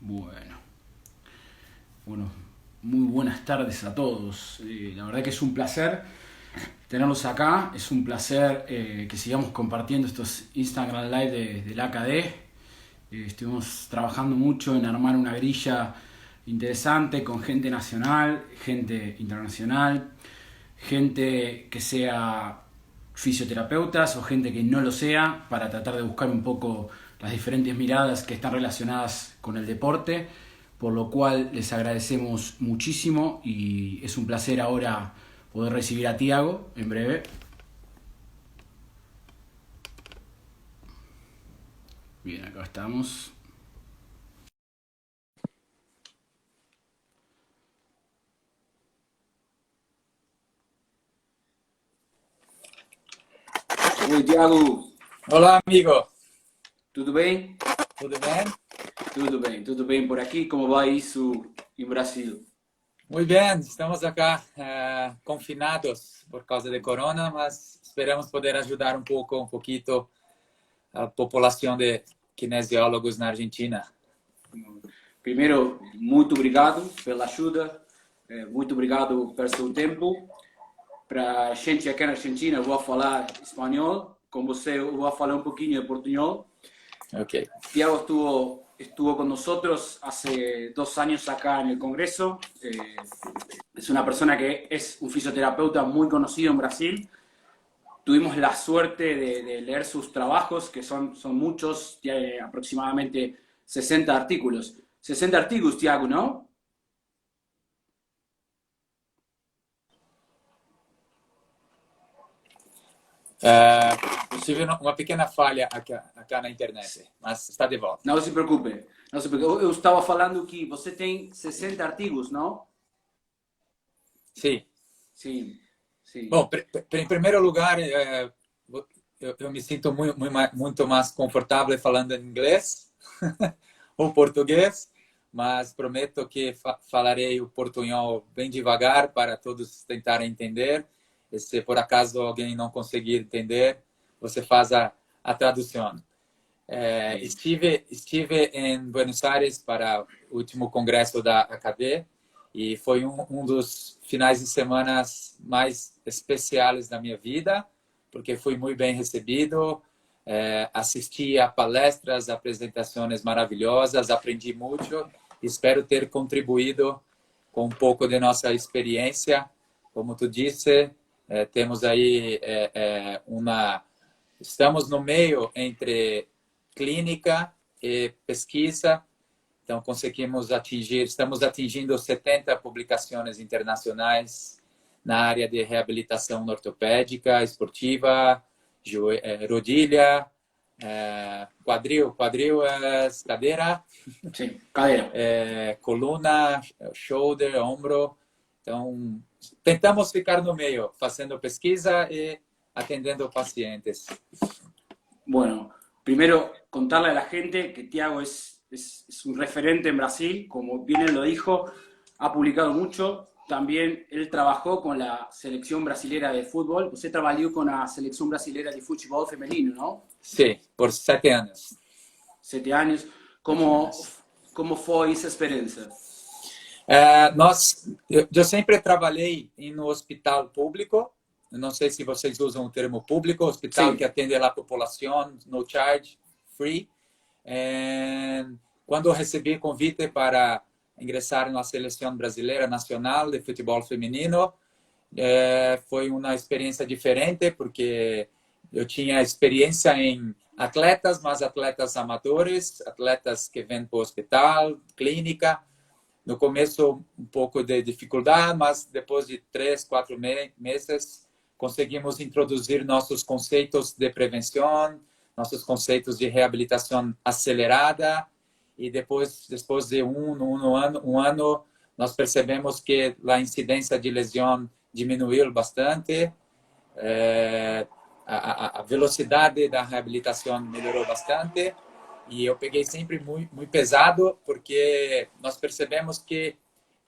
Bueno, bueno, muy buenas tardes a todos. La verdad que es un placer tenerlos acá. Es un placer que sigamos compartiendo estos Instagram Live del AKD. Estuvimos trabajando mucho en armar una grilla interesante con gente nacional, gente internacional, gente que sea fisioterapeutas o gente que no lo sea, para tratar de buscar un poco las diferentes miradas que están relacionadas con el deporte, por lo cual les agradecemos muchísimo y es un placer ahora poder recibir a Tiago en breve. Bien, acá estamos. Oi, Thiago, Olá, amigo. tudo bem? Tudo bem? Tudo bem por aqui. Como vai isso em Brasil? Muito bem. Estamos acá confinados por causa de corona, mas esperamos poder ajudar um pouquinho a população de kinesiólogos na Argentina. Primeiro, muito obrigado pela ajuda, muito obrigado pelo seu tempo. Para a gente aqui na Argentina, eu vou falar espanhol. Com você, eu vou falar um pouquinho de português. Ok. Tiago estuvo con nosotros hace 2 años acá en el Congreso. Es una persona que es un fisioterapeuta muy conocido en Brasil. Tuvimos la suerte de leer sus trabajos, que son muchos, tiene aproximadamente 60 artículos. 60 artículos, Tiago, ¿no? Tive uma pequena falha acá na internet, mas está de volta. Não se preocupe. Não se preocupe. Eu estava falando que você tem 60 artigos, não? Sim. Sim, sim. Bom, em primeiro lugar, eu me sinto muito mais confortável falando em inglês ou português, mas prometo que falarei o portunhol bem devagar para todos tentarem entender. E se por acaso alguém não conseguir entender, você faz a tradução. Estive em Buenos Aires para o último congresso da AKD e foi um dos finais de semana mais especiais da minha vida, porque fui muito bem recebido, assisti a palestras, apresentações maravilhosas, aprendi muito. Espero ter contribuído com um pouco de nossa experiência. Como tu disse, temos aí estamos no meio entre clínica e pesquisa. Então, estamos atingindo 70 publicações internacionais na área de reabilitação ortopédica, esportiva, rodilha, quadril é cadeira, Sim, cadeira. Coluna, shoulder, ombro. Então, tentamos ficar no meio, fazendo pesquisa e atendendo pacientes. Bueno, primero contarle a la gente que Tiago es un referente en Brasil, como bien él lo dijo, ha publicado mucho. También él trabajó con la selección brasilera de fútbol. Usted trabajó con la selección brasilera de fútbol femenino, ¿no? Sí, por 7 años. 7 años. ¿Cómo fue esa experiencia? Eu sempre trabalhei no hospital público. Não sei se vocês usam o termo público, hospital. Sim. Que atende a população, no charge, free. Quando recebi convite para ingressar na seleção brasileira nacional de futebol feminino, foi uma experiência diferente, porque eu tinha experiência em atletas, mas atletas amadores, atletas que vêm para o hospital, clínica. No começo, um pouco de dificuldade, mas depois de 3, 4 meses, conseguimos introduzir nossos conceitos de prevenção, nossos conceitos de reabilitação acelerada, e depois de um ano, nós percebemos que a incidência de lesão diminuiu bastante, a velocidade da reabilitação melhorou bastante, e eu peguei sempre muito pesado, porque nós percebemos que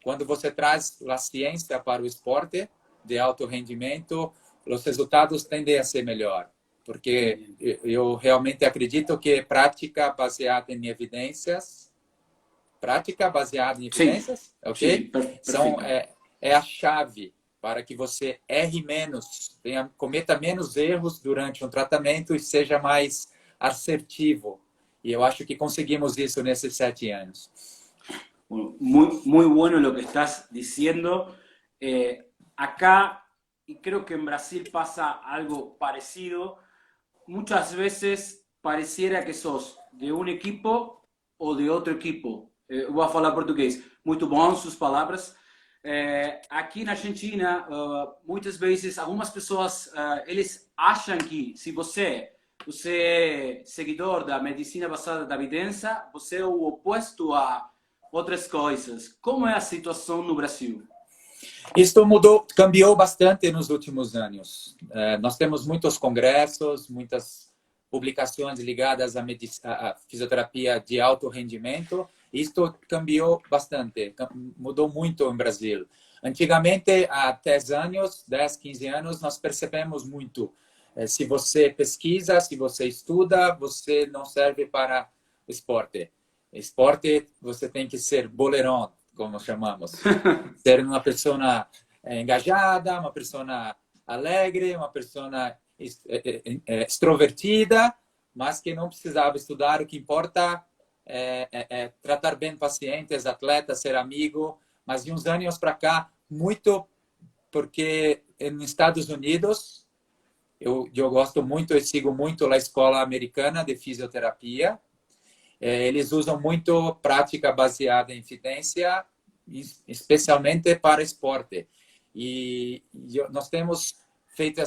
quando você traz a ciência para o esporte de alto rendimento, os resultados tendem a ser melhor, porque eu realmente acredito que prática baseada em evidências prática baseada em Sim, evidências, ok? sim, Então, perfeito. é a chave para que você erre menos, cometa menos erros durante um tratamento e seja mais assertivo. E eu acho que conseguimos isso nesses 7 anos. Bueno, muy bueno lo que estás diciendo. Acá, y creo que en Brasil pasa algo parecido, muchas veces pareciera que sos de un equipo o de outro equipo. Vou falar português. Muito bom suas palavras. Aqui na Argentina, muitas vezes, algumas pessoas, eles acham que se você é seguidor da medicina baseada da evidência, você é o oposto a outras coisas. Como é a situação no Brasil? Isso cambiou bastante nos últimos anos. Nós temos muitos congressos, muitas publicações ligadas à fisioterapia de alto rendimento. Isto cambiou bastante, mudou muito no Brasil. Antigamente, há 10 anos, 10, 15 anos, nós percebemos muito. Se você pesquisa, se você estuda, você não serve para esporte. Esporte, você tem que ser boleirão, como chamamos. Ser uma pessoa engajada, uma pessoa alegre, uma pessoa extrovertida, mas que não precisava estudar. O que importa é tratar bem pacientes, atletas, ser amigo. Mas de uns anos para cá, muito, porque nos Estados Unidos, eu gosto muito, eu sigo muito a escola americana de fisioterapia. Eles usam muito prática baseada em evidência, especialmente para esporte. E nós temos feito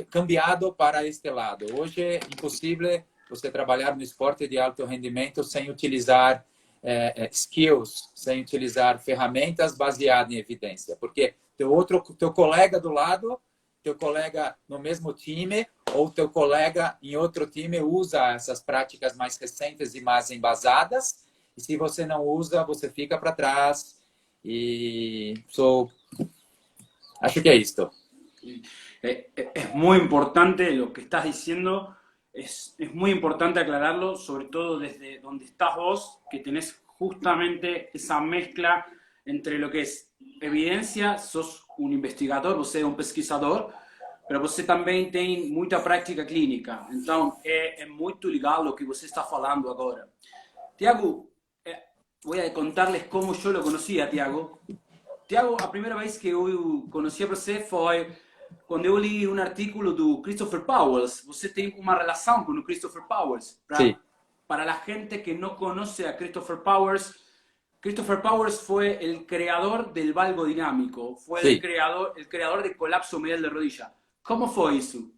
cambiado para este lado. Hoje é impossível você trabalhar no esporte de alto rendimento sem utilizar skills, sem utilizar ferramentas baseadas em evidência, porque teu colega do lado, teu colega no mesmo time ou teu colega em outro time usa essas práticas mais recentes e mais embasadas, e se você não usa, você fica para trás. Acho que é isto. Es muy importante lo que estás diciendo, es muy importante aclararlo, sobre todo desde donde estás vos, que tenés justamente esa mezcla entre lo que es evidencia, sos un investigador, você é um pesquisador, mas você também tem muita prática clínica. Então, é muito legal o que você está falando agora. Tiago, vou contar-lhes como eu lo conhecia, Tiago. Tiago, a primeira vez que eu conhecia você foi quando eu li um artículo do Christopher Powers. Você tem uma relação com o Christopher Powers. Sim. Para a gente que não conhece a Christopher Powers fue el creador del valgo dinámico, fue sí. el creador del colapso medial de rodilla. ¿Cómo fue eso?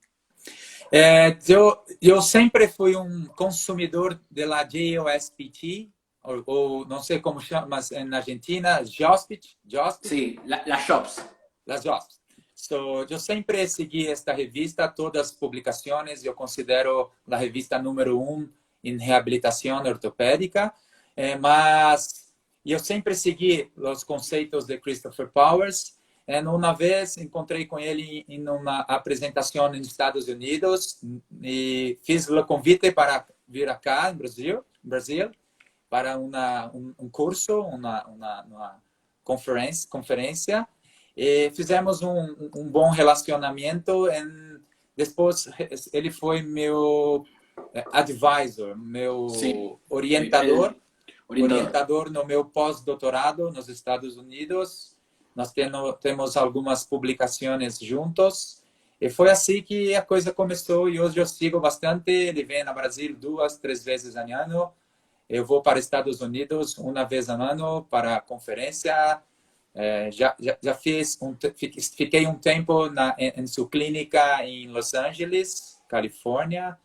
Eu sempre fui consumidor da JOSPT, ou não sei como chama, mas na Argentina, JOSPT. Sí, las JOPS. Las JOPS. Eu sempre segui esta revista, todas as publicações, eu considero a revista número 1 em reabilitação ortopédica, mas eu sempre segui os conceitos de Christopher Powers. Uma vez encontrei com ele em uma apresentação nos Estados Unidos e fiz o convite para vir cá em Brasil para curso, uma conferência. E fizemos bom relacionamento. Depois ele foi meu advisor, meu orientador no meu pós-doutorado nos Estados Unidos. Nós temos algumas publicações juntos. E foi assim que a coisa começou. E hoje eu sigo bastante. Ele vem no Brasil 2, 3 vezes ao ano. Eu vou para os Estados Unidos uma vez ao ano para a conferência. Já fiquei um tempo em sua clínica em Los Angeles, Califórnia.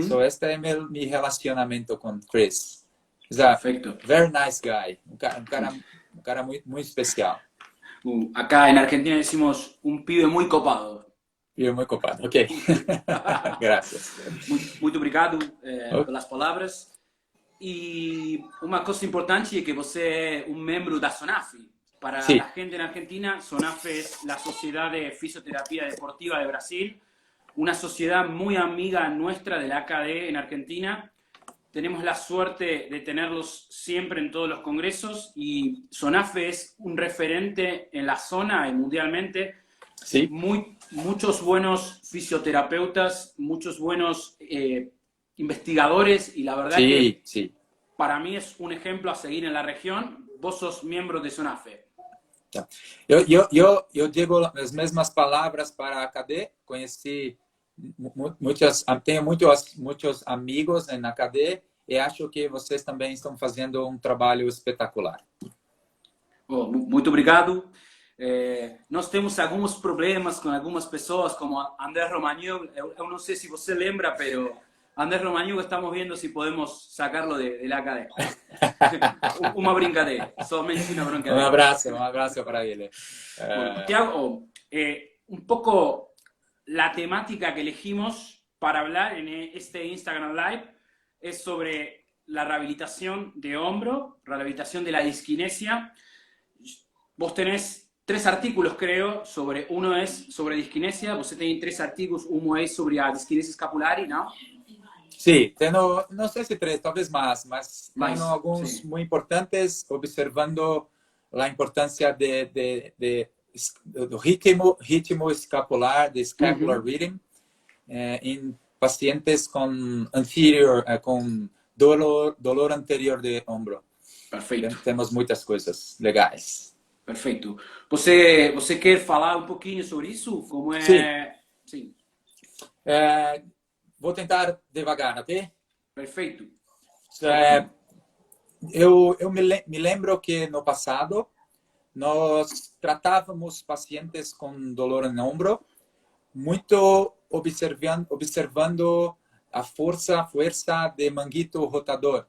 So este é meu relacionamento com Chris. Perfecto. Very nice guy. Um cara muito, muito especial. Acá en Argentina decimos un pibe muy copado. Pibe muy copado, ok. Gracias. Muito obrigado pelas palavras. E uma coisa importante é que você é um membro da SONAFI. Para sí. La gente en Argentina, SONAFI es la Sociedad de Fisioterapia Deportiva de Brasil, una sociedad muy amiga nuestra de la AKD en Argentina. tenemos la suerte de tenerlos siempre en todos los congresos y SONAFE es un referente en la zona y mundialmente. Sí. Muchos buenos fisioterapeutas, muchos buenos investigadores y la verdad que sí. para mí es un ejemplo a seguir en la región. Vos sos miembro de SONAFE. Eu digo as mesmas palavras para a AKD. Conheci tenho muitos amigos na AKD e acho que vocês também estão fazendo um trabalho espetacular. Muito obrigado. Nós temos alguns problemas com algumas pessoas, como André Romagnol. Eu não sei se você lembra, pero Andrés Romagnol, estamos viendo si podemos sacarlo de la AKD. Una brincadeira, solamente una brincadeira. Un abrazo para él. Tiago, un poco la temática que elegimos para hablar en este Instagram Live es sobre la rehabilitación de hombro, rehabilitación de la disquinesia. Vos tenés 3 artículos, creo, uno es sobre disquinesia, vos tenés 3 artículos, uno es sobre la disquinesia escapular, ¿no? Sí, tengo, no sé si 3, tal vez más tengo algunos sí, muy importantes, observando la importancia de ritmo escapular, de scapular rhythm, en pacientes con con dolor anterior de hombro. Perfeito. Temos muitas coisas legais. Perfeito. Você quer falar um pouquinho sobre isso? Como é? Sim. Vou tentar devagar, ok? Perfeito. Eu me lembro que no passado nós tratávamos pacientes com dolor no ombro, muito observando a força de manguito rotador,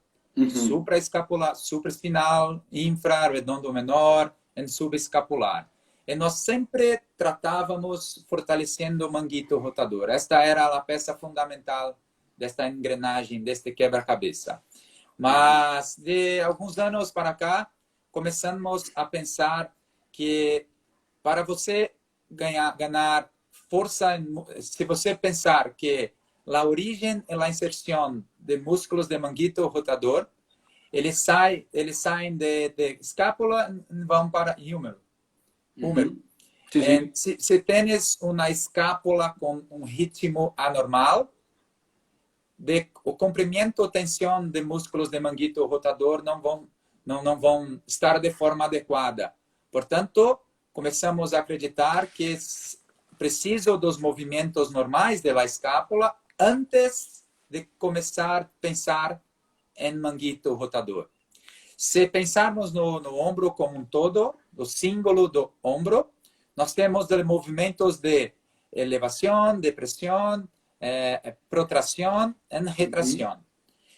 supraescapular, supraespinal, infra, redondo menor, e subescapular. E nós sempre tratávamos fortalecendo o manguito rotador. Esta era a peça fundamental desta engrenagem, deste quebra-cabeça. Mas, de alguns anos para cá, começamos a pensar que para você ganhar força, se você pensar que a origem e a inserção de músculos de manguito rotador, eles saem de escápula e vão para húmero. Se tens uma escápula com um ritmo anormal, o comprimento ou tensão de músculos de manguito rotador não vão estar de forma adequada. Portanto, começamos a acreditar que preciso dos movimentos normais da escápula antes de começar a pensar em manguito rotador. Se pensarmos no ombro como um todo, o símbolo do ombro, nós temos movimentos de elevação, de pressão, protração e retração.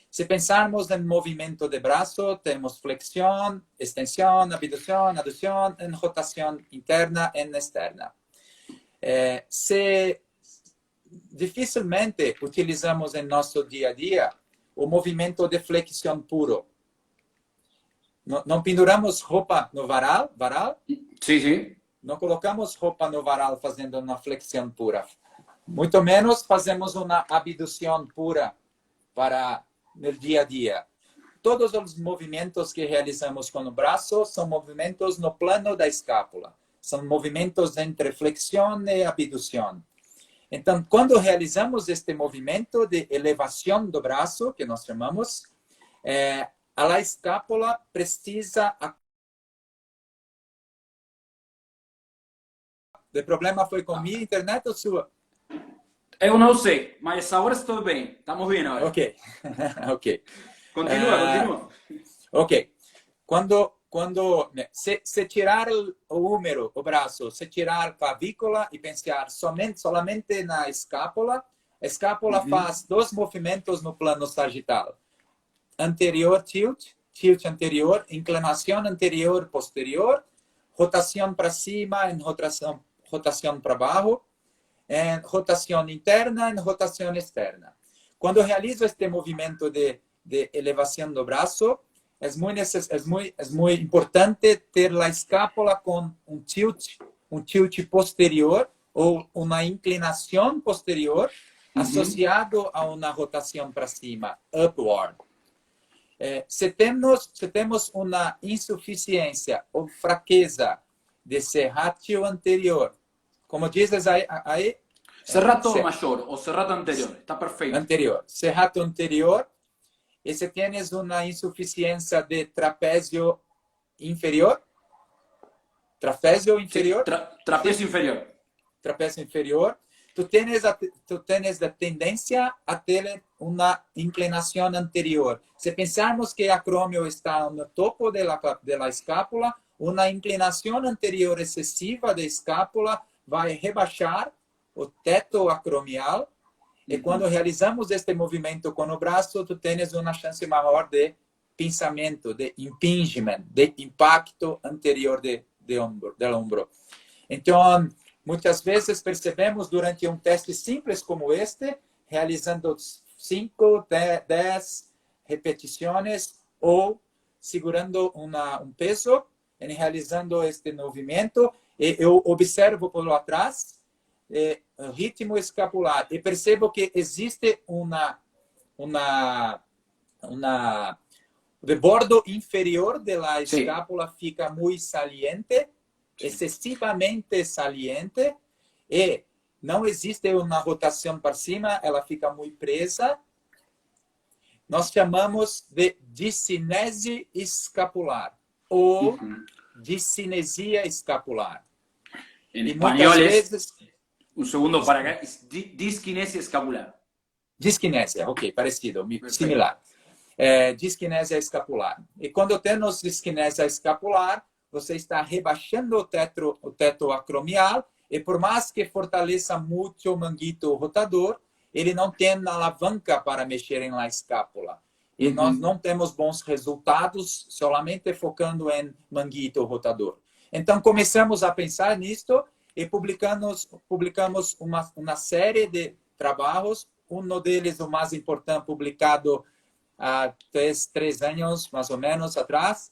Se pensarmos no movimento de braço, temos flexão, extensão, abdução, adução e rotação interna e externa. Se dificilmente utilizamos em nosso dia a dia o movimento de flexão puro. Não penduramos roupa no varal? Sim. Não colocamos roupa no varal fazendo uma flexão pura. Muito menos fazemos uma abdução pura para no dia a dia. Todos os movimentos que realizamos com o braço são movimentos no plano da escápula. São movimentos entre flexão e abdução. Então, quando realizamos este movimento de elevação do braço, que nós chamamos, a escápula precisa... O problema foi com minha internet ou sua? Eu não sei, mas agora estou bem. Estamos bem agora. Ok. Continua. Ok. Se tirar o húmero, o braço, se tirar a clavícula e pensar solamente na escápula, a escápula faz 2 movimentos no plano sagital. Anterior tilt anterior, inclinação anterior posterior, rotação para cima e rotação para baixo, rotação interna e rotação externa. Quando realizo este movimento de elevação do braço, é muito importante ter a escápula com um tilt posterior ou uma inclinação posterior associado a uma rotação para cima, upward. Se temos uma insuficiência ou fraqueza de serrátil anterior, como dizes aí Serrato mayor o serrato anterior, está perfecto. Anterior. Serrato anterior, e se tienes uma insuficiência de trapézio inferior, trapézio inferior, Trapecio inferior. Trapézio inferior, tu tienes a tendência a ter uma inclinação anterior. Se pensarmos que acromio está no topo da escápula, uma inclinação anterior excessiva da escápula vai rebaixar o teto acromial, e quando realizamos este movimento com o braço, tu tens uma chance maior de pinçamento, de impingement, de impacto anterior do ombro. Então, muitas vezes percebemos durante um teste simples como este, realizando 5, 10 repetições ou segurando um peso, e realizando este movimento, e eu observo por lá atrás o ritmo escapular e percebo que existe o bordo inferior da escápula fica muito saliente, excessivamente saliente, e não existe uma rotação para cima, ela fica muito presa. Nós chamamos de discinese escapular ou discinesia escapular. En e español muitas es, vezes, un segundo para acá, es disquinesia escapular. disquinésia, ok, parecido, similar. Disquinésia escapular. E quando temos disquinésia escapular, você está rebaixando o teto acromial, e por mais que fortaleça muito o manguito rotador, ele não tem alavanca para mexer na escápula. E nós não temos bons resultados solamente focando em manguito rotador. Então, começamos a pensar nisto e publicamos uma série de trabalhos. Um deles, o mais importante, publicado há 3 anos, mais ou menos, atrás,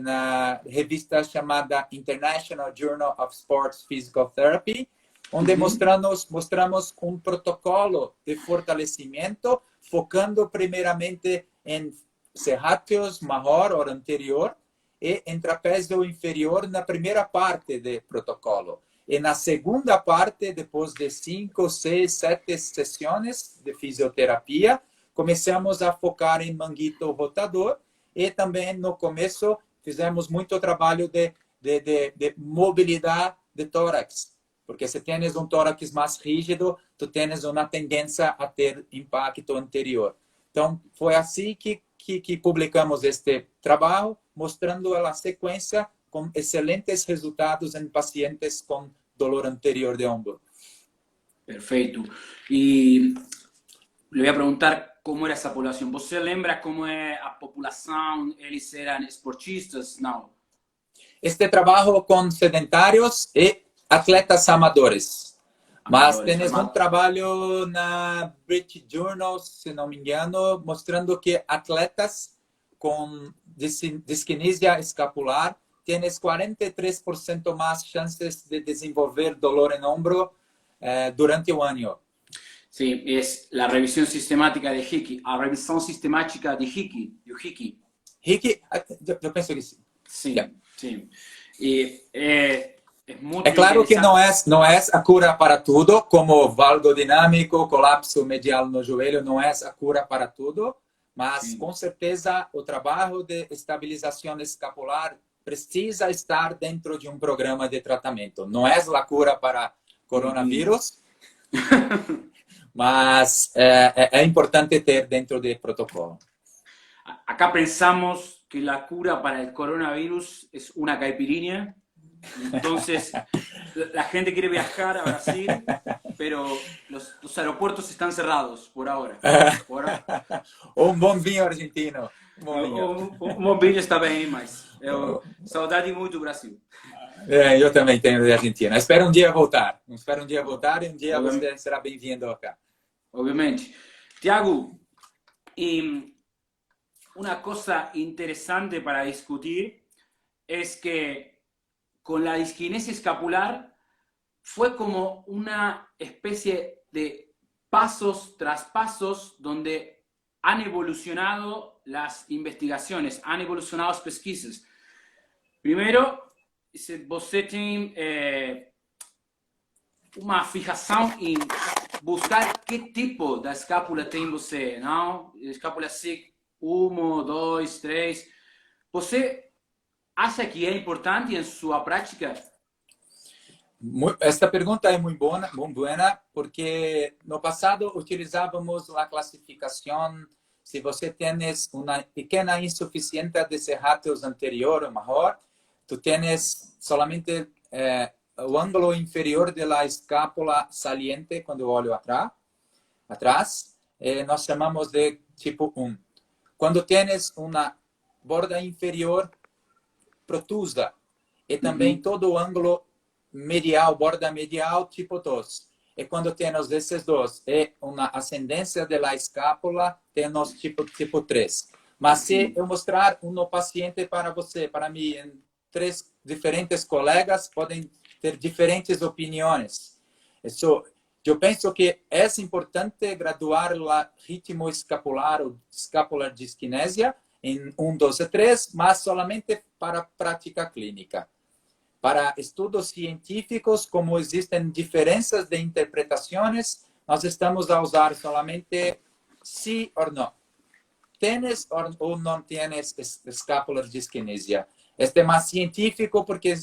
na revista chamada International Journal of Sports Physical Therapy, onde mostramos um protocolo de fortalecimento, focando primeiramente em serráteos maior ou anterior e em trapézio inferior na primeira parte do protocolo. E na segunda parte, depois de 5, 6, 7 sessões de fisioterapia, começamos a focar em manguito rotador e também no começo fizemos muito trabalho de mobilidade de tórax, porque se tens um tórax mais rígido, tu tens uma tendência a ter impacto anterior. Então, foi assim que publicamos este trabalho, mostrando a sequência com excelentes resultados em pacientes com dolor anterior de ombro. Perfecto. Y le voy a preguntar cómo era esa población. ¿Vos se lembra cómo es la población? ¿Ellos eran esportistas? No. Este trabalho com sedentários e atletas amadores. Mas tens um trabalho na British Journal, se não me engano, mostrando que atletas com disquinesia escapular têm 43% mais chances de desenvolver dolor em ombro durante o ano. Sí, es la revisión sistemática de Hickey. La revisión sistemática de Hickey. Hickey, eu penso que sim. Sí, yeah. Sí. Y, es muy claro que não é a cura para tudo, como valgo dinâmico, colapso medial no joelho, não é a cura para tudo, mas com certeza o trabalho de estabilização escapular precisa estar dentro de um programa de tratamento. Não é a cura para coronavírus, mas é importante ter dentro do protocolo. Acá pensamos que la cura para el coronavirus es una caipirinha. Entonces, la gente quiere viajar a Brasil, pero los aeropuertos están cerrados por ahora. Un bom vinho argentino. Um bom vinho está bem, mas saudade muito do Brasil. Eu também tenho de Argentina. Espero um dia voltar. Espero um dia voltar e um dia você será bem-vindo acá. Obviamente. Thiago, una cosa interesante para discutir es que con la disquinesia escapular fue como una especie de pasos tras pasos donde han evolucionado as investigações, han evolucionado as pesquisas. Primeiro, se você tem uma fijação em buscar que tipo da escápula tem você, não? Escápula SIG 1, 2, 3. Você acha que é importante em sua prática? Esta pergunta é muito boa, porque no passado utilizávamos a classificação. Se você tens uma pequena insuficiência de serráteos anterior ou maior, tu tens solamente o ângulo inferior da escápula saliente quando olho atrás. Nós chamamos de tipo 1. Quando tens uma borda inferior protusa e também todo o ângulo medial, borda medial, tipo 2. E quando temos esses dois e uma ascendência da escápula, temos tipo 3. Mas se eu mostrar um paciente para você, para mim, em 3 diferentes colegas, podem ter diferentes opiniões. Isso, eu penso que é importante graduar o ritmo escapular, ou escapular disquinesia, em 1, 2 e 3, mas solamente para prática clínica. Para estudos científicos, como existem diferenças de interpretações, nós estamos a usar solamente sim ou não. Tienes ou não tienes escapular disquinesia. Este é mais científico porque é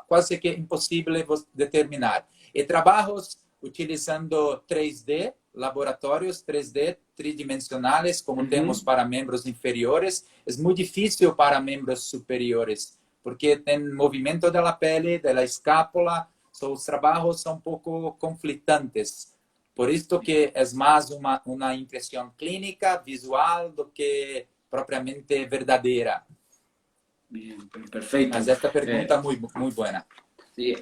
quase que impossível determinar. E trabalhos utilizando 3D, laboratórios 3D tridimensionais, como temos para membros inferiores, é muito difícil para membros superiores, porque tem movimento da pele, da escápula, os trabalhos são um pouco conflitantes. Por isso que é mais uma impressão clínica, visual, do que propriamente verdadeira. Bien, perfeito. Mas esta pergunta é muito boa. Sim,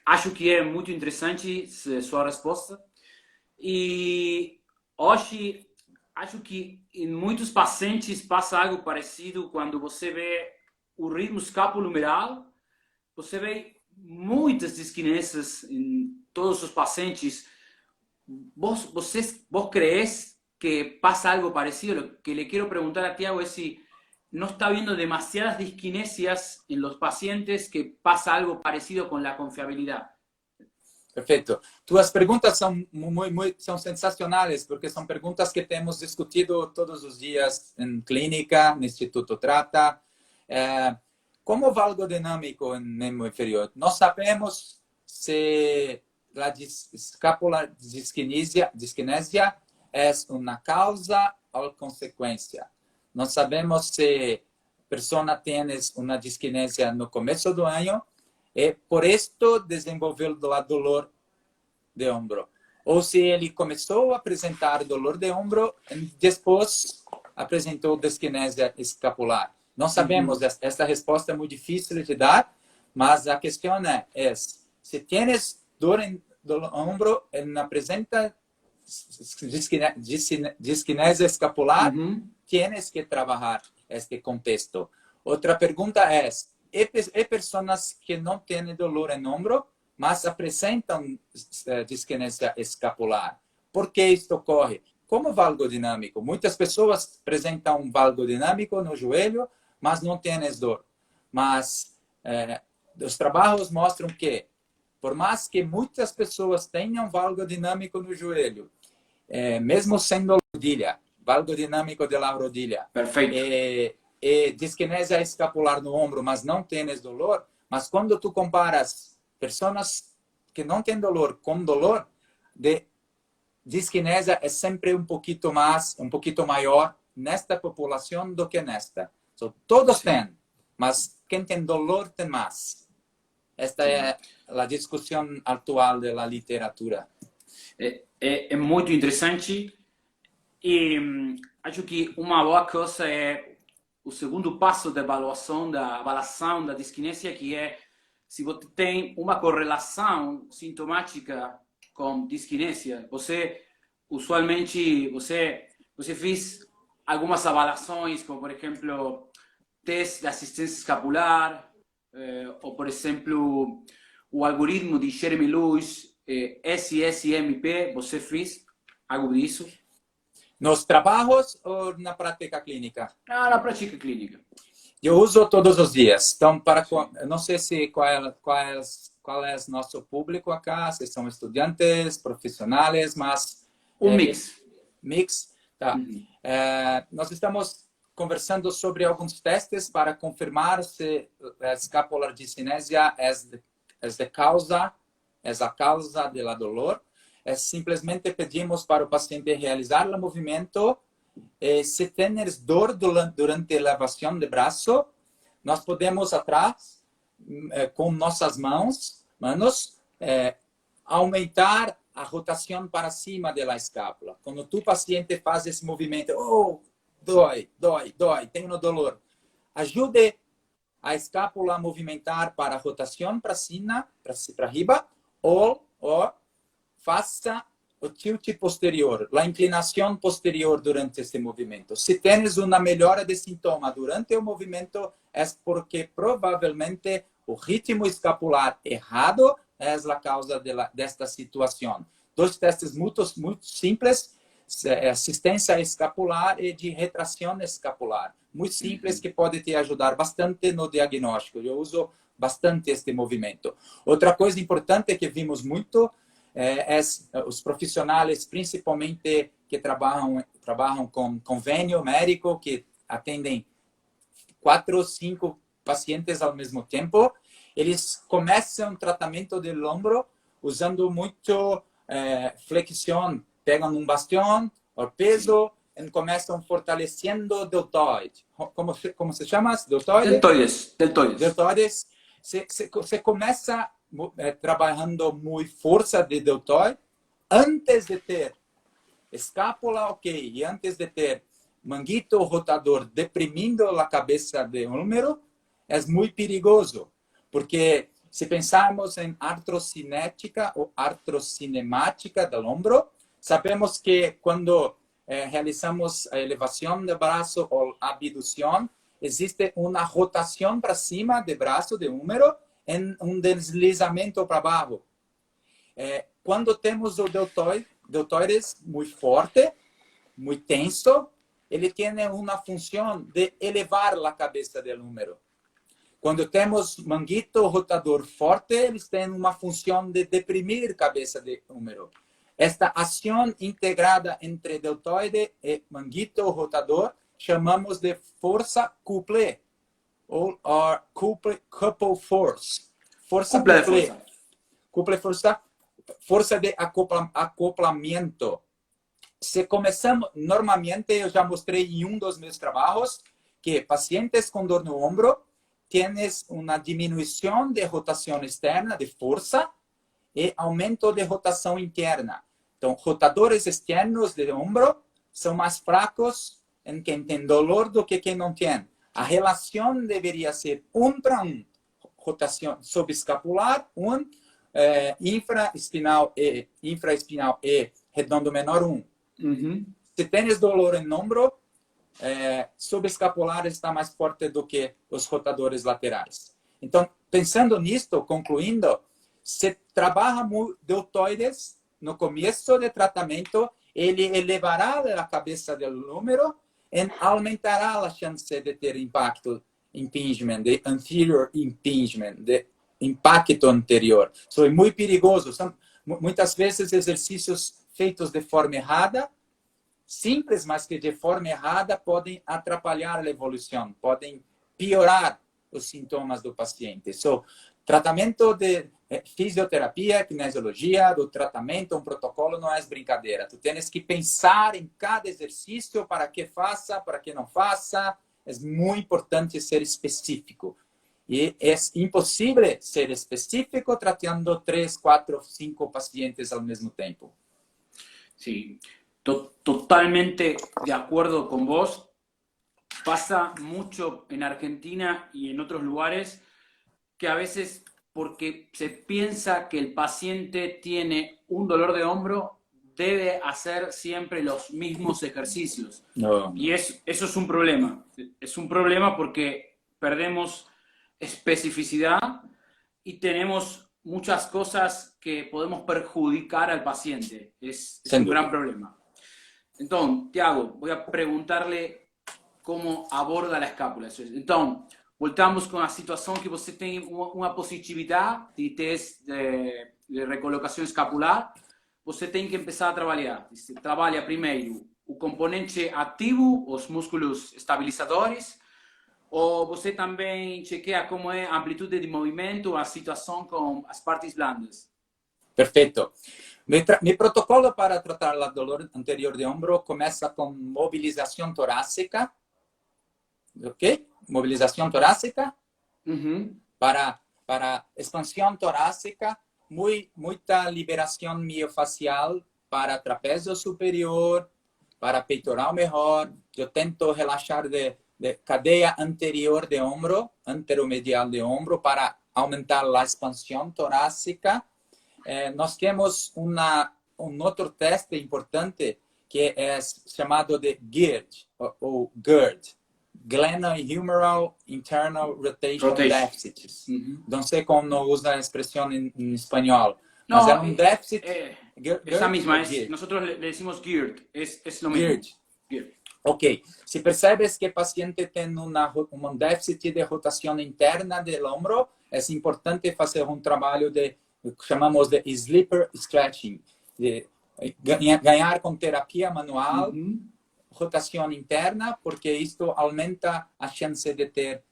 acho que é muito interessante sua resposta. E hoje, acho que em muitos pacientes passa algo parecido quando você vê o ritmo escapulohumeral, você vê muitas disquinesias em todos os pacientes. ¿Vos crees que pasa algo parecido? Lo que le quiero preguntar a Tiago es si no está viendo demasiadas disquinesias en los pacientes, que pasa algo parecido con la confiabilidad. Perfeito. Tuas perguntas são sensacionais, porque são perguntas que temos discutido todos os dias em clínica, no Instituto Trata. Como valgodinâmico em membro inferior? Nós sabemos se a escapular disquinesia é uma causa ou consequência. Nós sabemos se a pessoa tem uma disquinesia no começo do ano e por isso desenvolveu dolor de ombro. Ou se ele começou a apresentar dolor de ombro e depois apresentou disquinesia escapular. Não sabemos, esta resposta é muito difícil de dar, mas a questão é se tienes dor no ombro e não apresenta disquinesia escapular, tienes que trabalhar este contexto. Outra pergunta é pessoas que não têm dolor no ombro, mas apresentam disquinesia escapular. Por que isto ocorre? Como valgodinâmico. Muitas pessoas apresentam um valgodinâmico no joelho, mas não têm dor. Mas os trabalhos mostram que, por mais que muitas pessoas tenham valgodinâmico no joelho, mesmo sendo rodilha, valgodinâmico da rodilha, Perfeito. E disquinesia escapular no ombro, mas não tens dolor, mas quando tu comparas pessoas que não têm dolor com dolor, de disquinesia é sempre um pouquinho maior nesta população do que nesta. So, todos têm, mas quem tem dolor tem mais. Esta é a discussão atual da literatura. É muito interessante e acho que uma boa coisa é o segundo passo da avaliação da disquinesia, que é se você tem uma correlação sintomática com disquinesia. Você usualmente fez algumas avaliações, como por exemplo teste de assistência escapular, ou por exemplo o algoritmo de Jeremy Lewis, SSMP. Você fez algo disso? ¿Nos trabajos o en la práctica clínica? Ah, la práctica clínica. Eu uso todos os dias. Então, não sei se qual é nosso público acá, se são estudantes, profissionais, mas... Un mix. Mix, tá. Nós estamos conversando sobre alguns testes para confirmar se a escapular discinesia é a causa da dolor. Simplesmente pedimos para o paciente realizar o movimento. Se tienes dor durante a elevação de braço, nós podemos atrás, com nossas manos, aumentar a rotação para cima da escápula. Quando tu paciente faz esse movimento, oh, dói, tenho dolor, ajude a escápula a movimentar para a rotação para cima, para arriba, ou faça o tilt posterior, a inclinação posterior durante este movimento. Se tens uma melhora de sintoma durante o movimento, é porque provavelmente o ritmo escapular errado é a causa desta situação. Dois testes muito simples, assistência escapular e de retração escapular. Muito simples, que pode te ajudar bastante no diagnóstico. Eu uso bastante este movimento. Outra coisa importante que vimos muito os profissionais, principalmente que trabalham com convênio médico, que atendem 4 ou 5 pacientes ao mesmo tempo, eles começam o tratamento do ombro usando muito flexão. Pegam um bastão, o peso, e começam fortalecendo o deltoide. Como se chama? Deltoides. Deltoides. Você começa trabalhando muito força de deltoide antes de ter escápula, ok, e antes de ter manguito rotador deprimindo a cabeça do húmero, é muito perigoso, porque se pensarmos em artrocinética ou artrocinemática do ombro, sabemos que quando realizamos a elevação do braço ou abdução, existe uma rotação para cima do braço, do húmero, em um deslizamento para baixo. Quando temos o deltoides muito forte, muito tenso, ele tem uma função de elevar a cabeça do húmero. Quando temos manguito rotador forte, eles têm uma função de deprimir a cabeça do húmero. Esta ação integrada entre deltoide e manguito rotador chamamos de força couplée, ou couple force. Força couplée. Couple força de acoplamento. Se começamos, normalmente, eu já mostrei em um dos meus trabalhos, que pacientes com dor no ombro tienes uma diminuição de rotação externa, de força, e aumento de rotação interna. Então, rotadores externos de ombro são mais fracos em quem tem dolor do que quem não tem. A relação deveria ser 1 para 1. Rotação subescapular, 1, infraespinal e redondo menor, 1. Se tens dolor em ombro, subescapular está mais forte do que os rotadores laterais. Então, pensando nisto, concluindo, se trabalha deltoides no começo do tratamento, ele elevará a cabeça do húmero e aumentará a chance de ter impingement, de anterior impingement, de impacto anterior. Isso é muito perigoso. São muitas vezes exercícios feitos de forma errada, simples, mas que de forma errada podem atrapalhar a evolução, podem piorar os sintomas do paciente. Tratamento de fisioterapia, kinesiologia, do tratamento, um protocolo não é brincadeira. Tu tens que pensar em cada exercício, para que faça, para que não faça. É muito importante ser específico. E é impossível ser específico tratando 3, 4, 5 pacientes ao mesmo tempo. Sí, totalmente de acuerdo con vos. Pasa mucho en Argentina y en otros lugares que a veces, porque se piensa que el paciente tiene un dolor de hombro, debe hacer siempre los mismos ejercicios. No. Y eso es un problema. Es un problema porque perdemos especificidad y tenemos muchas cosas que podemos perjudicar al paciente. Es un gran problema. Então, Tiago, vou perguntar-lhe como aborda a escápula. Então, voltamos com a situação que você tem uma positividade de teste de recolocação escapular. Você tem que começar a trabalhar. Você trabalha primeiro o componente ativo, os músculos estabilizadores, ou você também chequeia como é a amplitude de movimento, a situação com as partes blandas? Perfeito. Mi protocolo para tratar la dolor anterior de hombro começa com mobilização torácica, ¿ok? Movilización torácica para expansión torácica, mucha liberación miofacial para trapecio superior, para peitoral mejor. Yo tento relajar de cadeia anterior de hombro, anteromedial de hombro, para aumentar la expansión torácica. Nós temos outro teste importante que é chamado de GIRD, ou GERD, Glenohumeral Internal Rotation Deficit. Não sei como usa a expressão em espanhol, mas é um déficit. Esa misma, nosotros le decimos GIRD, es lo mismo. GIRD. Ok, se percebes que o paciente tem um déficit de rotação interna do ombro, é importante fazer um trabalho de chamamos de sleeper stretching, de ganhar com terapia manual, rotação interna, porque isto aumenta a chance de ter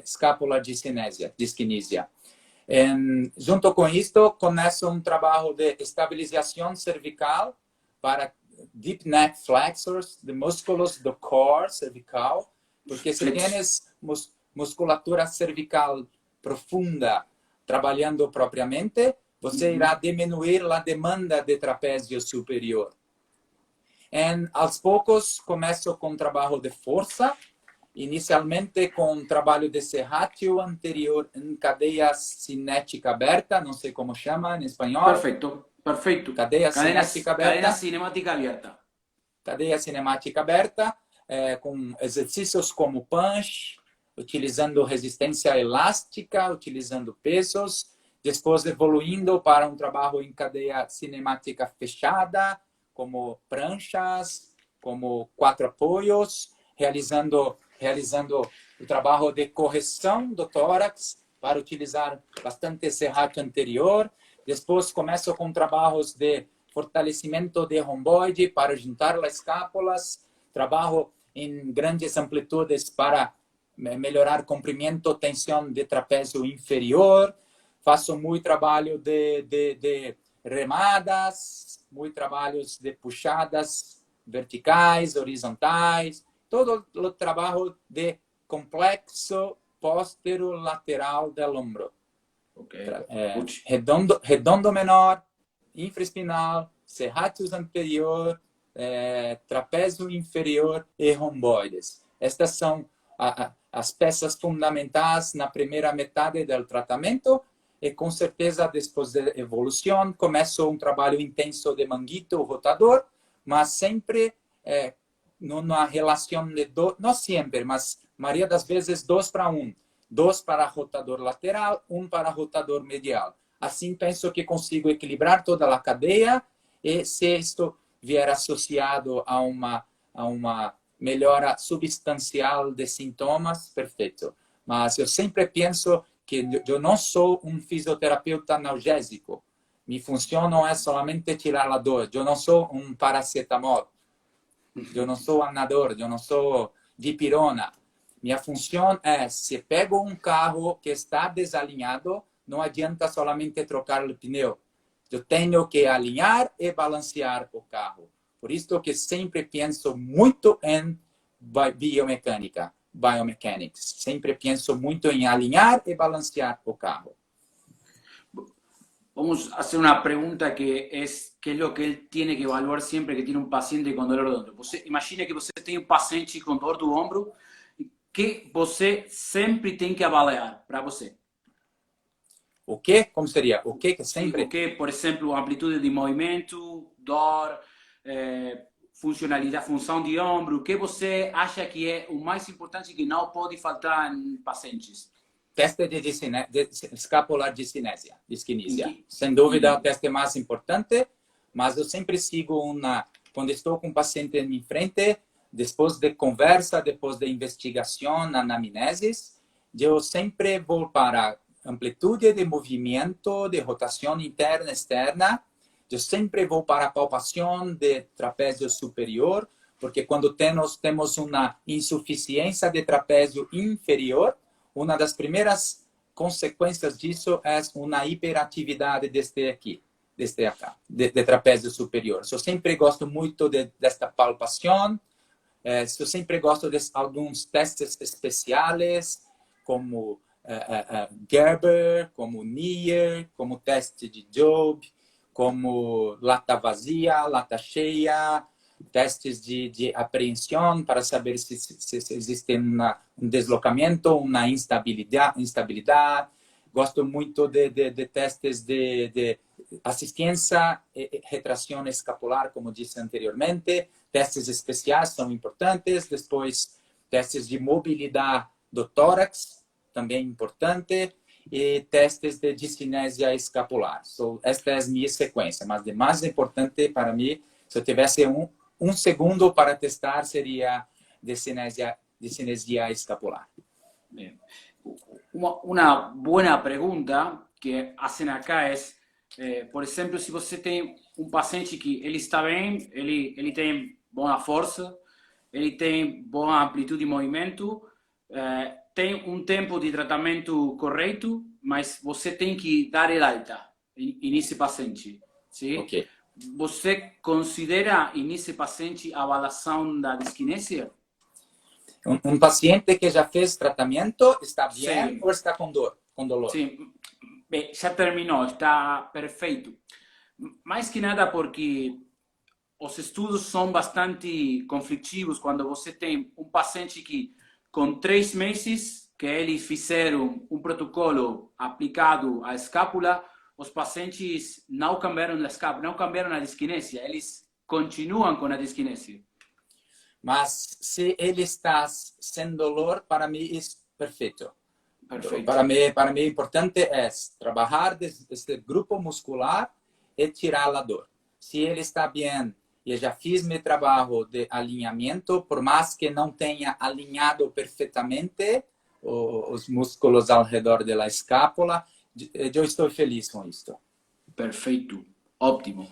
escápula disquinesia. Junto com isto, começa um trabalho de estabilização cervical para deep neck flexors, de músculos do core cervical, porque se tienes musculatura cervical profunda, trabalhando propriamente, você irá diminuir a demanda de trapézio superior. Aos poucos, começo com trabalho de força, inicialmente com trabalho de serrátil anterior em cadeia cinética aberta, não sei como chama em espanhol. Perfeito, perfeito. Cadeia cinética aberta. Cadeia cinemática aberta. Cadeia cinemática aberta, com exercícios como punch, utilizando resistência elástica, utilizando pesos, depois evoluindo para um trabalho em cadeia cinemática fechada, como pranchas, como 4 apoios, realizando o trabalho de correção do tórax para utilizar bastante serrátil anterior. Depois começo com trabalhos de fortalecimento de romboide para juntar as escápulas, trabalho em grandes amplitudes para melhorar comprimento, tensão de trapézio inferior. Faço muito trabalho de remadas, muito trabalhos de puxadas verticais, horizontais, todo o trabalho de complexo posterolateral do ombro. Okay. Redondo menor, infraespinal, serrátil anterior, trapézio inferior e romboides. Estas são as peças fundamentais na primeira metade do tratamento e, com certeza, depois da evolução, começo um trabalho intenso de manguito rotador, mas sempre numa relação de não sempre, mas maioria das vezes 2 para 1. 2 para rotador lateral, 1 para rotador medial. Assim, penso que consigo equilibrar toda a cadeia e, se isto vier associado a uma melhora substancial de sintomas, perfeito. Mas eu sempre penso que eu não sou um fisioterapeuta analgésico. Minha função não é somente tirar a dor. Eu não sou um paracetamol. Eu não sou anador. Eu não sou dipirona. Minha função é, se pego um carro que está desalinhado, não adianta somente trocar o pneu. Eu tenho que alinhar e balancear o carro. Por isso que sempre penso muito em biomechanics. Sempre penso muito em alinhar e balancear o carro. Vamos a hacer una pregunta que es lo que él tiene que evaluar siempre que tiene un paciente con dolor de ombro. Imagine que você tem um paciente com dor do ombro que você sempre tem que avaliar para você. O que? Como seria? O que sempre? O que, por exemplo, amplitude de movimento, dor, funcionalidade, função de ombro. O que você acha que é o mais importante que não pode faltar em pacientes? Teste de escapular disquinesia. Sem dúvida, o teste mais importante, mas eu sempre sigo quando estou com um paciente em minha frente, depois de conversa, depois de investigação, anamnesis, eu sempre vou para amplitude de movimento, de rotação interna e externa. Eu sempre vou para a palpação de trapézio superior, porque quando temos uma insuficiência de trapézio inferior, uma das primeiras consequências disso é uma hiperatividade deste acá, de trapézio superior. Eu sempre gosto muito desta palpação. Eu sempre gosto de alguns testes especiais, como Gerber, como Nier, como teste de Job, como lata vazia, lata cheia, testes de apreensão para saber se existe um deslocamento, uma instabilidade. Gosto muito de testes de assistência e retração escapular, como disse anteriormente. Testes especiais são importantes. Depois, testes de mobilidade do tórax, também importante. E testes de discinésia escapular. Esta é a minha sequência. Mas o mais importante para mim, se eu tivesse um segundo para testar, seria discinésia escapular. Bien. Una buena pregunta que hacen acá es, por exemplo, se você tem um paciente que ele está bem, ele tem boa força, ele tem boa amplitude de movimento, tem um tempo de tratamento correto, mas você tem que dar el alta nesse paciente. Sim? Ok. Você considera nesse paciente a avaliação da disquinesia? Um paciente que já fez tratamento está bem Sim. ou está com dor, com dolor? Sim, já terminou, está perfeito. Mais que nada porque os estudos são bastante conflitivos quando você tem um paciente que com 3 meses que eles fizeram um protocolo aplicado à escápula, os pacientes não cambiaram a escápula, não cambiaram a disquinesia, eles continuam com a disquinesia. Mas se ele está sem dolor, para mim é perfeito. Perfeito. Para mim, importante é trabalhar desse grupo muscular e tirar a dor. Se ele está bem e já fiz meu trabalho de alinhamento, por mais que não tenha alinhado perfeitamente os músculos ao redor da escápula, eu estou feliz com isso. Perfeito, ótimo.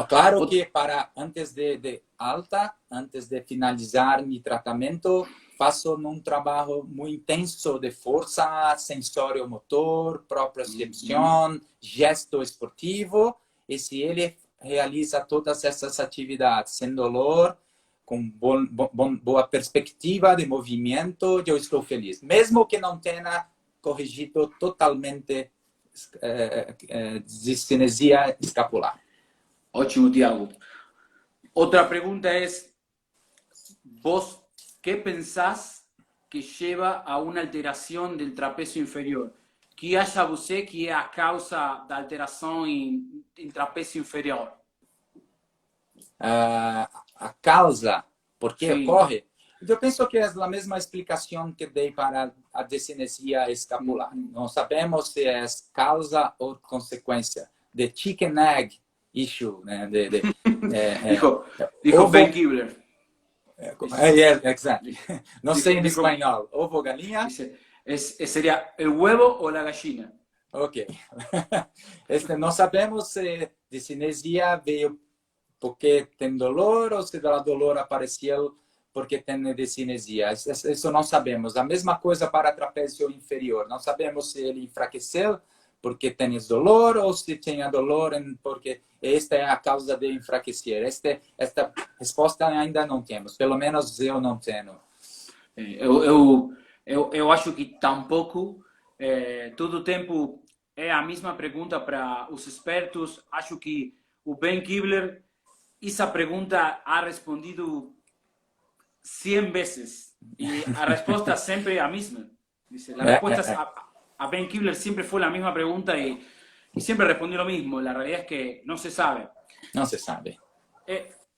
Claro que antes de alta, antes de finalizar meu tratamento, faço um trabalho muito intenso de força, sensório-motor, propriocepção, gesto esportivo. E se ele realiza todas essas atividades sem dolor, com boa perspectiva de movimento, eu estou feliz. Mesmo que não tenha corrigido totalmente discinesia escapular. Ótimo, Thiago. Outra pergunta é: vos que pensás que leva a uma alteração do trapézio inferior? Que acha você que é a causa da alteração em trapézio inferior? A causa por que ocorre? Eu penso que é a mesma explicação que dei para a discinesia escapular. Não sabemos se é causa ou consequência. The chicken egg issue, né? Dijo Ben Kibler. Yeah, exactly. Não sei em espanhol. Ovo, galinha? Seria el huevo ou a gallina? Ok. Não sabemos se discinesia veio porque tem dolor ou se o dolor apareceu porque tem discinesia. Isso não sabemos. A mesma coisa para trapézio inferior. Não sabemos se ele enfraqueceu porque tem dolor ou se tinha dolor porque esta é a causa de enfraquecer. Esta resposta ainda não temos. Pelo menos eu não tenho. Eu acho que tampouco todo o tempo é a mesma pergunta para os expertos. Acho que o Ben Kibler essa pergunta ha respondido 100 veces y la respuesta siempre es la misma. Dice, la respuesta a Ben Kibler siempre fue la misma pregunta y siempre respondió lo mismo. La realidad es que no se sabe. No se sabe.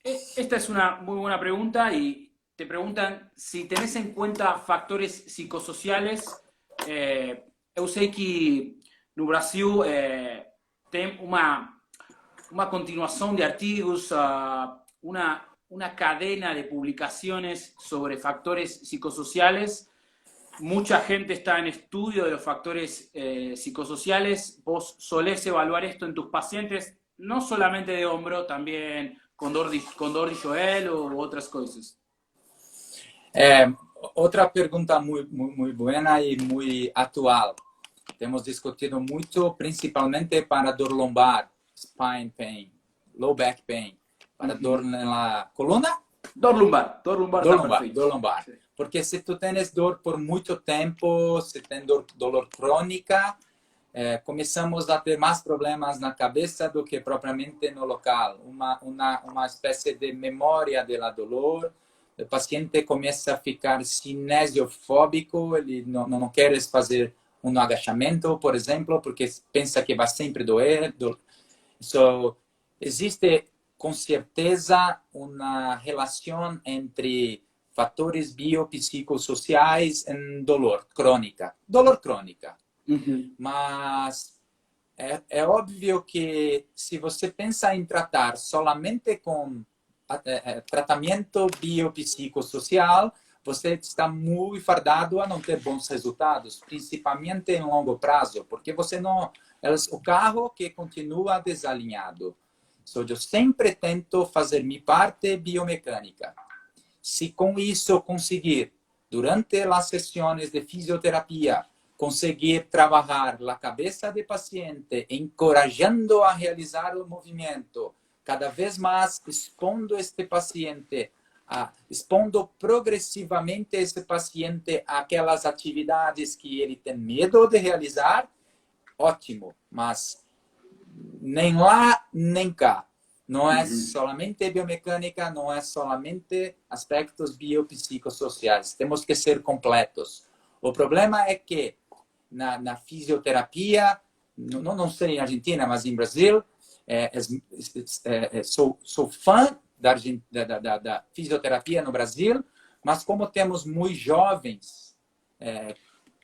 Esta es una muy buena pregunta y te preguntan si tenés en cuenta factores psicosociales. Eu sei que no Brasil tem uma continuação de artigos, uma una cadena de publicaciones sobre factores psicosociales. Mucha gente está en estudio de los factores psicosociales. Vos solés evaluar esto en tus pacientes, no solamente de hombro, también con Dor de Joel o otras cosas. Outra pergunta muito boa e muito atual. Temos discutido muito, principalmente para dor lombar, spine pain, low back pain, para dor na coluna. Dor lumbar Dor lombar. Sí. Porque se tu tens dor por muito tempo, se tem dor crônica, começamos a ter mais problemas na cabeça do que propriamente no local. Uma espécie de memória da dolor. O paciente começa a ficar cinesiofóbico, ele não quer fazer um agachamento, por exemplo, porque pensa que vai sempre doer. So, existe, com certeza, uma relação entre fatores biopsicossociais e dor crônica. Mas é óbvio que se você pensa em tratar solamente com tratamento biopsicossocial, você está muito fardado a não ter bons resultados, principalmente em longo prazo, porque você não é o carro que continua desalinhado. So, eu sempre tento fazer minha parte biomecânica. Se com isso conseguir, durante as sessões de fisioterapia, conseguir trabalhar a cabeça do paciente, encorajando a realizar o movimento, cada vez mais expondo este paciente, expondo progressivamente esse paciente àquelas atividades que ele tem medo de realizar, ótimo, mas nem lá, nem cá. Não é solamente biomecânica, não é solamente aspectos biopsicossociais. Temos que ser completos. O problema é que na fisioterapia, não sei em Argentina, mas em Brasil, sou fã da fisioterapia no Brasil, mas como temos muitos jovens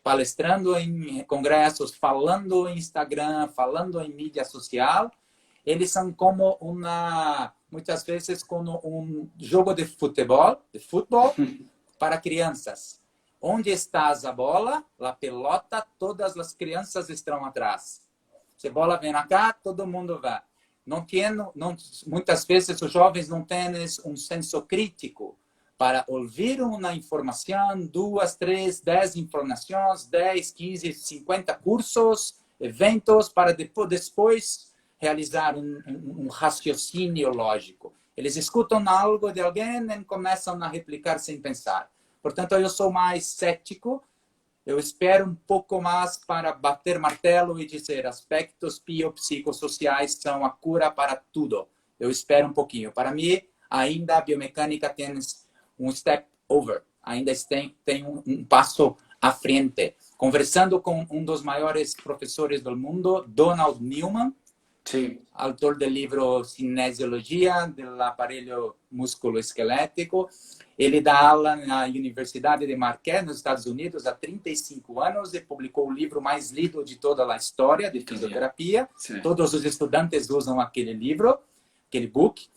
palestrando em congressos, falando em Instagram, falando em mídia social, eles são como muitas vezes como um jogo de futebol para crianças. Onde está a bola, a pelota, todas as crianças estão atrás. Se a bola vem cá, todo mundo vai. Muitas vezes os jovens não têm um senso crítico para ouvir uma informação, 2, 3, 10 informações, 10, 15, 50 cursos, eventos, para depois realizar um raciocínio lógico. Eles escutam algo de alguém e começam a replicar sem pensar. Portanto, eu sou mais cético. Eu espero um pouco mais para bater martelo e dizer aspectos biopsicossociais são a cura para tudo. Eu espero um pouquinho. Para mim, ainda a biomecânica tem um step over. Ainda tem um passo à frente. Conversando com um dos maiores professores do mundo, Donald Newman, autor do livro Cinesiologia do aparelho músculo-esquelético. Ele dá aula na Universidade de Marquette, nos Estados Unidos, há 35 anos e publicou o livro mais lido de toda a história de fisioterapia. Todos os estudantes usam aquele livro, aquele book.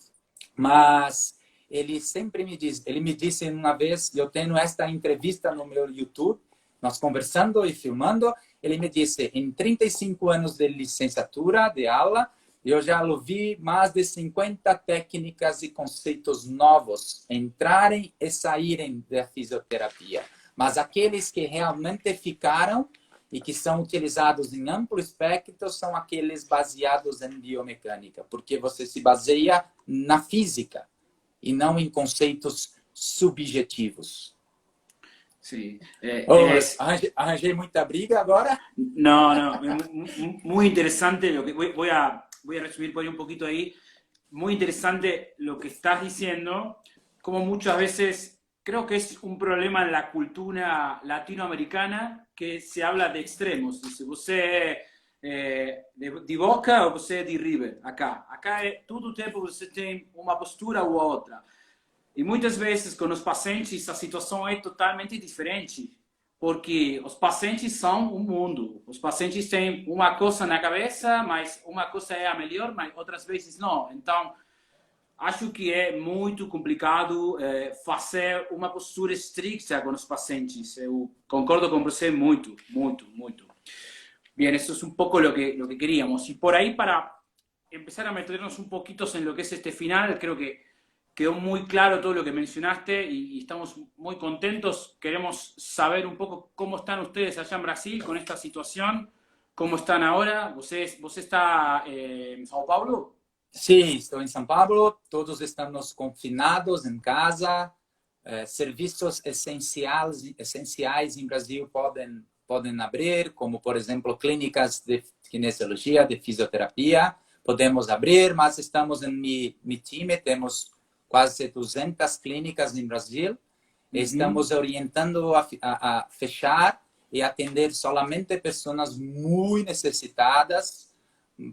Mas ele sempre me disse uma vez, eu tenho esta entrevista no meu YouTube, nós conversando e filmando, ele me disse, em 35 anos de licenciatura, de aula, eu já ouvi mais de 50 técnicas e conceitos novos entrarem e saírem da fisioterapia. Mas aqueles que realmente ficaram e que são utilizados em amplo espectro são aqueles baseados em biomecânica, porque você se baseia na física e não em conceitos subjetivos. Sí. ¿Arranjé mucha briga ahora? No, muy interesante lo que voy a resumir por ahí un poquito ahí. Muy interesante lo que estás diciendo, como muchas veces creo que es un problema en la cultura latinoamericana que se habla de extremos. Dice, você de Boca ou você de River? Acá é todo o tempo você tem uma postura ou outra. E muitas vezes com os pacientes a situação é totalmente diferente, porque os pacientes são um mundo. Os pacientes têm uma coisa na cabeça, mas uma coisa é a melhor, mas outras vezes não. Então, acho que é muito complicado fazer uma postura estricta com os pacientes. Eu concordo com você muito, muito, muito. Bien, eso es un poco lo que queríamos. Y por ahí, para empezar a meternos un poquito en lo que es este final, creo que quedó muy claro todo lo que mencionaste y estamos muy contentos. Queremos saber un poco cómo están ustedes allá en Brasil con esta situación, cómo están ahora. ¿Vos está en Sao Paulo? Sim, estou em São Paulo, todos estamos confinados em casa, serviços essenciais em Brasil podem abrir, como, por exemplo, clínicas de kinesiologia, de fisioterapia, podemos abrir, mas estamos em meu time, temos quase 200 clínicas em Brasil, estamos orientando a fechar e atender solamente pessoas muito necessitadas,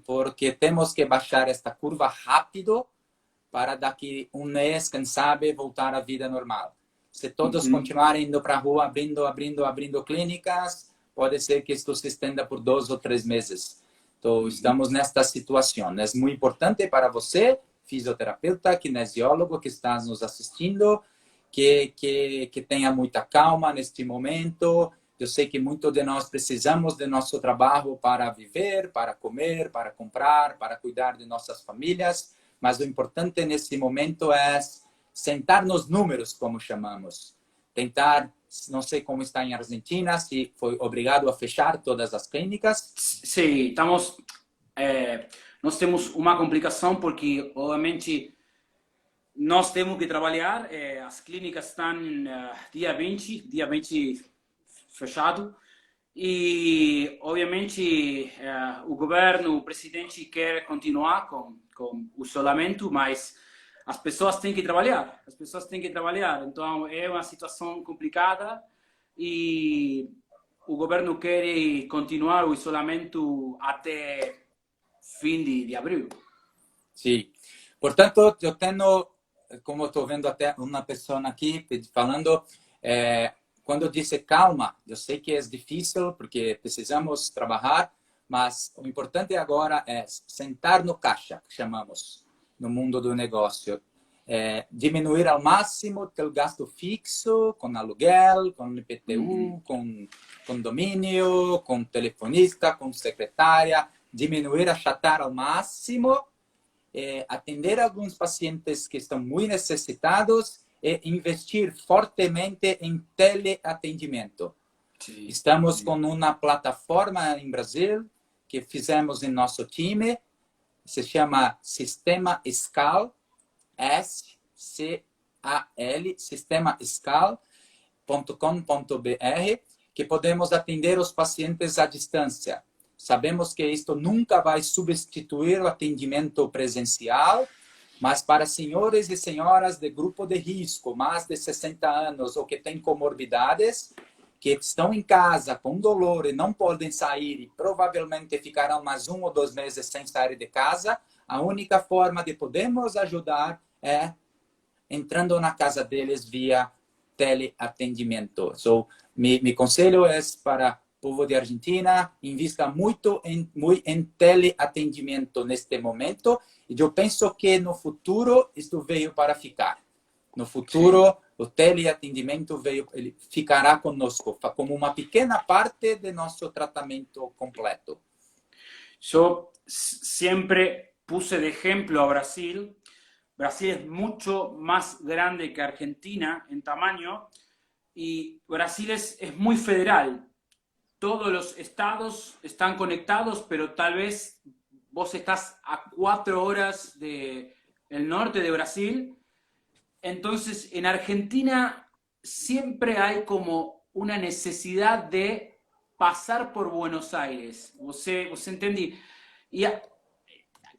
porque temos que baixar esta curva rápido para daqui mês, quem sabe, voltar à vida normal. Se todos continuarem indo para a rua, abrindo clínicas, pode ser que isto se estenda por 2 ou 3 meses. Então, estamos nesta situação. É muito importante para você, fisioterapeuta, kinesiólogo que está nos assistindo, que tenha muita calma neste momento. Eu sei que muitos de nós precisamos de nosso trabalho para viver, para comer, para comprar, para cuidar de nossas famílias, mas o importante nesse momento é sentar nos números, como chamamos. Tentar, não sei como está em Argentina, se foi obrigado a fechar todas as clínicas. Sí, nós temos uma complicação porque, obviamente, nós temos que trabalhar, as clínicas estão dia 20 fechado e, obviamente, o governo, o presidente quer continuar com o isolamento, mas as pessoas têm que trabalhar, então é uma situação complicada e o governo quer continuar o isolamento até fim de abril. Sim. Portanto, eu tenho, como estou vendo até uma pessoa aqui falando, quando eu disse calma, eu sei que é difícil porque precisamos trabalhar, mas o importante agora é sentar no caixa, que chamamos, no mundo do negócio. Diminuir ao máximo o gasto fixo, com aluguel, com IPTU, com condomínio, com telefonista, com secretária, diminuir, achatar ao máximo, atender alguns pacientes que estão muito necessitados e investir fortemente em teleatendimento. Sim. Estamos com uma plataforma em Brasil que fizemos em nosso time, se chama Sistema Scal, S-C-A-L, sistemascal.com.br, que podemos atender os pacientes à distância. Sabemos que isto nunca vai substituir o atendimento presencial, mas para senhores e senhoras de grupo de risco, mais de 60 anos ou que têm comorbidades, que estão em casa com dolor e não podem sair e provavelmente ficarão mais 1 ou 2 meses sem sair de casa, a única forma de podermos ajudar é entrando na casa deles via teleatendimento. So, meu conselho é para o povo de Argentina, invista muito em teleatendimento neste momento, e eu penso que no futuro isto veio para ficar. No futuro, o teleatendimento ele ficará conosco, como uma pequena parte de nosso tratamento completo. Eu sempre puse de ejemplo a Brasil. Brasil es mucho más grande que Argentina en tamaño y Brasil es muy federal. Todos los estados están conectados, pero tal vez vos estás a 4 horas del norte de Brasil. Entonces, en Argentina siempre hay como una necesidad de pasar por Buenos Aires. ¿Vos entendí? Y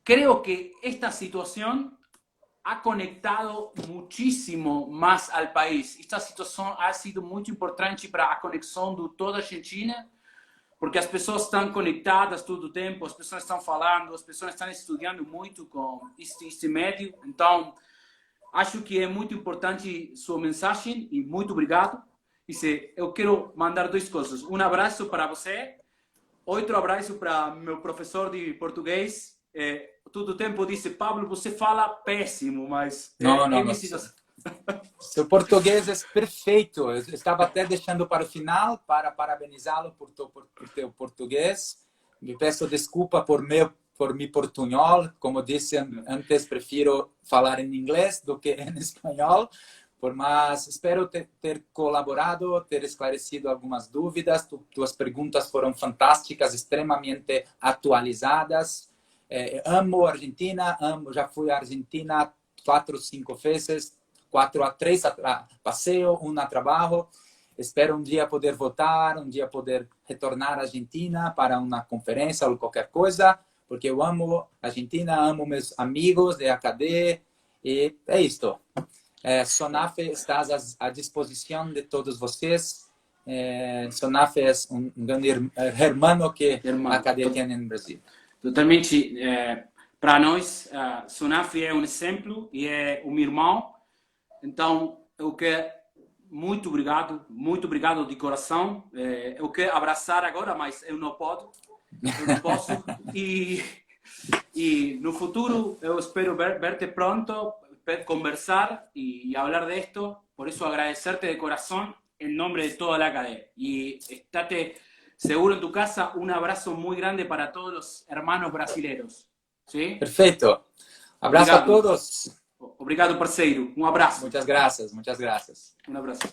creo que esta situación ha conectado muchísimo más al país. Esta situação ha sido muito importante para a conexão de toda a Argentina, porque as pessoas estão conectadas todo o tempo, as pessoas estão falando, as pessoas estão estudando muito com este médio. Então, acho que é muito importante sua mensagem e muito obrigado. Eu quero mandar 2 coisas. Um abraço para você, outro abraço para meu professor de português. todo tempo disse, Pablo, você fala péssimo, mas... Não, não, não. Seu português é perfeito. Eu estava até deixando para o final para parabenizá-lo por teu português. Me peço desculpa por mi portunhol. Como disse antes, prefiro falar em inglês do que em espanhol. Mas espero ter colaborado, ter esclarecido algumas dúvidas. Tuas perguntas foram fantásticas, extremamente atualizadas. Amo a Argentina, já fui à Argentina 4 ou 5 vezes, 4 a 3 a passeio, 1 a trabalho. Espero um dia poder voltar, um dia poder retornar à Argentina para uma conferência ou qualquer coisa, porque eu amo a Argentina, amo meus amigos de AKD, e é isto. SONAFE está à disposição de todos vocês. SONAFE é um grande hermano que a AKD tem no Brasil. Totalmente. Para nós, SONAFE é um exemplo e é um irmão. Então, eu quero muito obrigado de coração. Eu quero abraçar agora, mas eu não posso. E no futuro eu espero verte pronto, conversar y hablar de esto. Por eso agradecerte de corazón en nombre de toda la AKD. Y estate seguro en tu casa. Un abrazo muy grande para todos los hermanos brasileños. ¿Sí? Perfecto. Abrazo a todos. Obrigado, parceiro. Un abrazo. Muchas gracias, muchas gracias. Un abrazo.